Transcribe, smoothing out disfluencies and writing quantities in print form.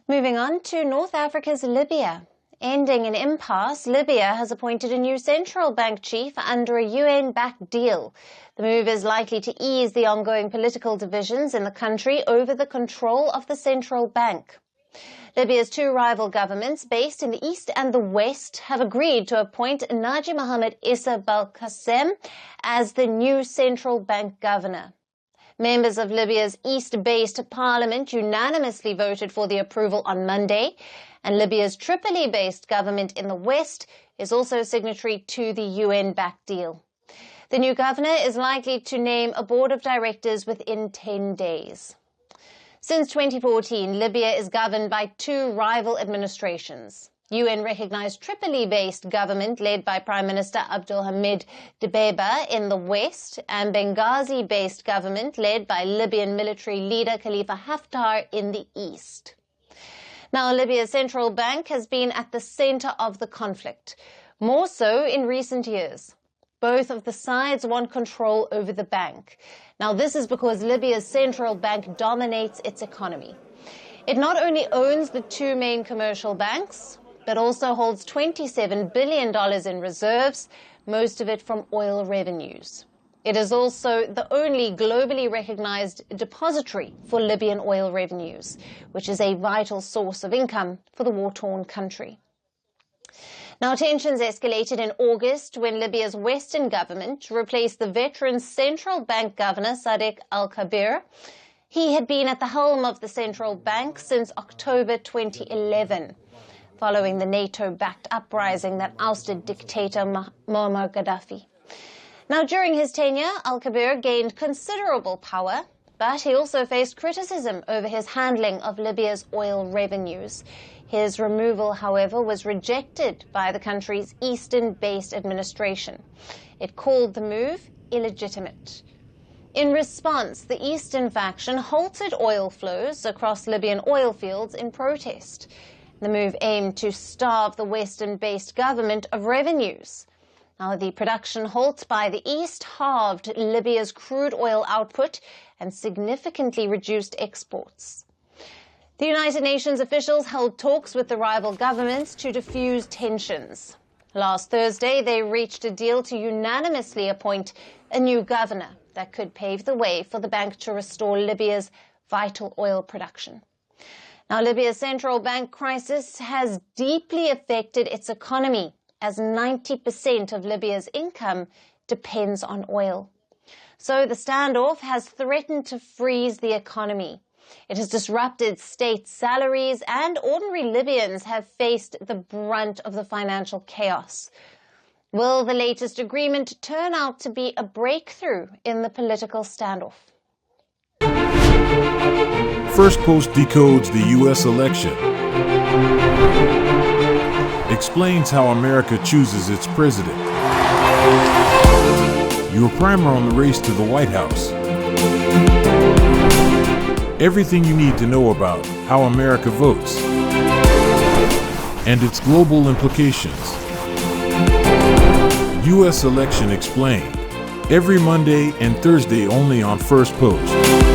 Moving on to North Africa's Libya. Ending an impasse, Libya has appointed a new central bank chief under a UN-backed deal. The move is likely to ease the ongoing political divisions in the country over the control of the central bank. Libya's two rival governments, based in the east and the west, have agreed to appoint Naji Mohamed Issa Belqasem as the new central bank governor. Members of Libya's east-based parliament unanimously voted for the approval on Monday, and Libya's Tripoli-based government in the west is also signatory to the UN-backed deal. The new governor is likely to name a board of directors within 10 days. Since 2014, Libya is governed by two rival administrations. UN-recognized Tripoli-based government led by Prime Minister Abdulhamid Dbeibeh in the west, and Benghazi-based government led by Libyan military leader Khalifa Haftar in the east. Now, Libya's central bank has been at the center of the conflict, more so in recent years. Both of the sides want control over the bank. Now, this is because Libya's central bank dominates its economy. It not only owns the two main commercial banks, but also holds $27 billion in reserves, most of it from oil revenues. It is also the only globally recognized depository for Libyan oil revenues, which is a vital source of income for the war-torn country. Now, tensions escalated in August when Libya's Western government replaced the veteran central bank governor Sadiq al-Kabir. He had been at the helm of the central bank since October 2011. Following the NATO-backed uprising that ousted dictator Muammar Gaddafi. Now, during his tenure, al-Kabir gained considerable power, but he also faced criticism over his handling of Libya's oil revenues. His removal, however, was rejected by the country's eastern-based administration. It called the move illegitimate. In response, the eastern faction halted oil flows across Libyan oil fields in protest. The move aimed to starve the Western-based government of revenues. Now, the production halt by the East halved Libya's crude oil output and significantly reduced exports. The United Nations officials held talks with the rival governments to diffuse tensions. Last Thursday, they reached a deal to unanimously appoint a new governor that could pave the way for the bank to restore Libya's vital oil production. Now, Libya's central bank crisis has deeply affected its economy, as 90% of Libya's income depends on oil. So the standoff has threatened to freeze the economy. It has disrupted state salaries, and ordinary Libyans have faced the brunt of the financial chaos. Will the latest agreement turn out to be a breakthrough in the political standoff? Firstpost decodes the U.S. election, explains how America chooses its president, your primer on the race to the White House, everything you need to know about how America votes and its global implications. U.S. Election Explained, every Monday and Thursday only on Firstpost.